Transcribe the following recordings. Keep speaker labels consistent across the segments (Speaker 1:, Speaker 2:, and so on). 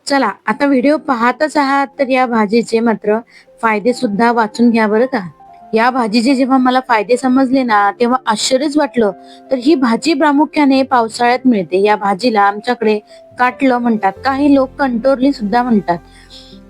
Speaker 1: चला आता व्हिडिओ पाहतच आहात तर या भाजीचे मात्र फायदे सुद्धा वाचून घ्या बरं का. या भाजीचे जेव्हा मला फायदे समजले ना तेव्हा आश्चर्यच वाटलं. तर ही भाजी प्रामुख्याने पावसाळ्यात मिळते. या भाजीला आमच्याकडे काटलं म्हणतात, काही लोक कंटोरली सुद्धा म्हणतात.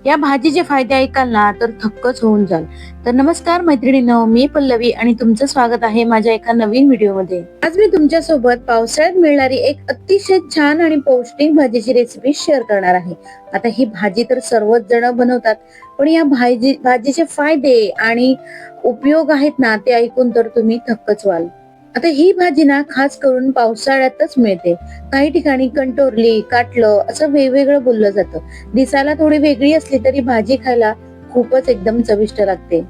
Speaker 1: या भाजीचे फायदे ऐकाल ना तर थक्कच होऊन जाल. तर नमस्कार मैत्रिणींनो, मी पल्लवी आणि तुमचं स्वागत आहे माझ्या एका नवीन व्हिडिओमध्ये. आज मी तुमच्या सोबत पावसाळ्यात मिळणारी एक अतिशय छान आणि पौष्टिक भाजीची रेसिपी शेअर करणार आहे. आता ही भाजी तर सर्वच जण बनवतात, पण या भाजीचे फायदे आणि उपयोग आहेत ना ते ऐकून तर तुम्ही थक्कच व्हाल. आता ही भाजी ना खास करून पावसाळ्यातच मिळते. काही ठिकाणी कंटोरली, काटलं असं वेगवेगळं बोललं जातं. दिसायला थोडी वेगळी असली तरी भाजी खायला खूपच एकदम चविष्ट लागते.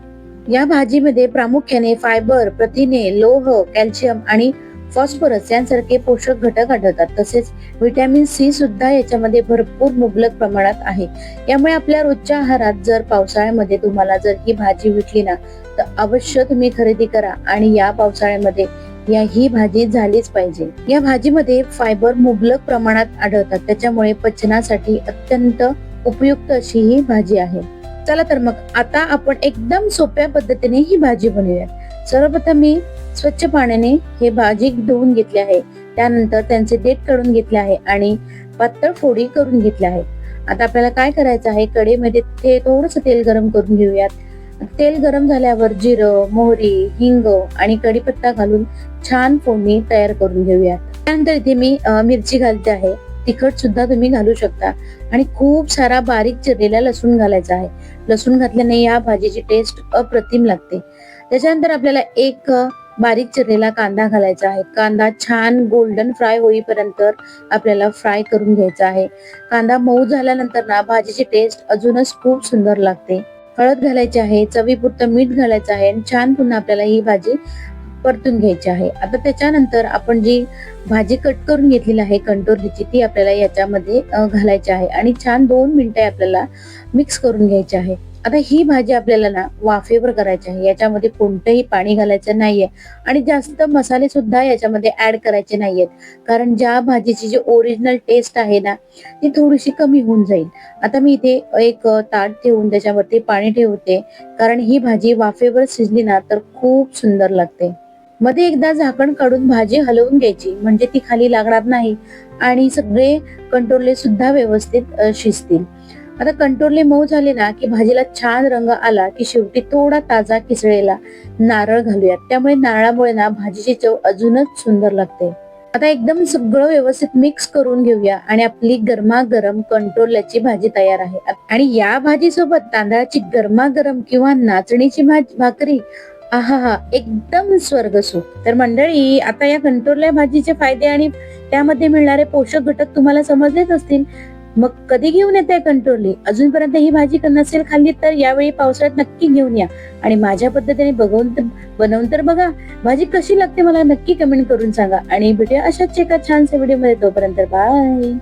Speaker 1: या भाजीमध्ये प्रामुख्याने फायबर, प्रथिने, लोह, कॅल्शियम आणि फॉस्फरस यांसारखे पोषक घटक आढळतात. तसेच व्हिटॅमिन सी सुद्धा याच्यामध्ये भरपूर मुबलक प्रमाणात आहे. यामुळे आपल्या रोजच्या आहारात जर पावसाळ्यामध्ये तुम्हाला जर ही भाजी भेटली ना तर अवश्य तुम्ही खरेदी करा आणि या पावसाळ्यामध्ये ही भाजी झालीच पाहिजे. या भाजीमध्ये फायबर मुबलक प्रमाणात आढळतात, त्याच्यामुळे पचनासाठी अत्यंत उपयुक्त अशी ही भाजी आहे. चला तर मग आता आपण एकदम सोप्या पद्धतीने ही भाजी बनवूया. सर्वप्रथम मी स्वच्छ पाण्याने हे भाजी धुवून घेतली आहे. त्यानंतर त्यांचे देठ काढून घेतले आहे आणि पातळ फोडी करून घेतल्या आहे. आता आपल्याला काय करायचं आहे, कढईमध्ये ते थोडंसं तेल गरम करून घेऊयात. तेल गरम झाल्यावर जिरं, मोहरी, हिंग आणि कढीपत्ता घालून छान फोडणी तयार करून घेऊयात. त्यानंतर इथे मी मिरची घालते आहे. तिखट सुद्धा तुम्ही घालू शकता आणि खूप सारा बारीक चिरलेला लसूण घालायचा आहे. लसूण घातल्याने या भाजीची टेस्ट अप्रतिम लागते. त्याच्यानंतर आपल्याला एक बारीक चिरलेला कांदा घालायचा आहे. कांदा छान गोल्डन फ्राय होईपर्यंत आपल्याला फ्राय करून घ्यायचा आहे. कांदा मऊ झाल्यानंतर ना भाजीची टेस्ट अजूनच खूप सुंदर लागते. हळद घालायची आहे, चवीपुरतं मीठ घालायचं आहे आणि छान पुन्हा आपल्याला ही भाजी परतून घ्यायची आहे. आता त्याच्यानंतर आपण जी भाजी कट करून घेतलेली आहे कंटोरलीची ती आपल्याला याच्यामध्ये घालायची आहे आणि छान 2 मिनिटे आपल्याला मिक्स करून घ्यायची आहे. आता ही भाजी आपल्याला ना वाफेवर करायची आहे. याच्यामध्ये कोणतंही पाणी घालायचं नाहीये आणि जास्त मसाले सुद्धा याच्यामध्ये ऍड करायचे नाहीयेत, कारण ज्या भाजीची जी ओरिजिनल टेस्ट आहे ना ती थोडीशी कमी होऊन जाईल. आता मी इथे एक ताट ठेवून त्याच्यावरती पाणी ठेवते, कारण ही भाजी वाफेवर शिजली ना तर खूप सुंदर लागते. मध्ये एकदा झाकण काढून भाजी हलवून घ्यायची, म्हणजे ती खाली लागणार नाही आणि सगळे कंटोरले सुद्धा व्यवस्थित शिजतील. आता कंटोरले मऊ झाले ना की भाजीला छान रंग आला की शेवटी थोडा ताजा किसळलेला नारळ घालूयात. त्यामुळे नारळामुळे ना भाजीची चव अजूनच सुंदर लागते. आता एकदम सगळं व्यवस्थित मिक्स करून घेऊया आणि आपली गरमागरम कंटोरल्याची भाजी तयार आहे. आणि या भाजी सोबत तांदळाची गरमागरम किंवा नाचणीची भाकरी, आहा, एकदम स्वर्गसुख. तर मंडळी, आता या कंटोरल्या भाजीचे फायदे आणि त्यामध्ये मिळणारे पोषक घटक तुम्हाला समजलेच असतील. मग कधी घेऊन येते कंटोरली? अजूनपर्यंत ही भाजी नसेल खाल्ली तर यावेळी पावसाळ्यात नक्की घेऊन या आणि माझ्या पद्धतीने बनवून तर बघा. भाजी कशी लागते मला नक्की कमेंट करून सांगा आणि भेटूया अशाच एका छानशा व्हिडिओ मध्ये. तोपर्यंत बाय.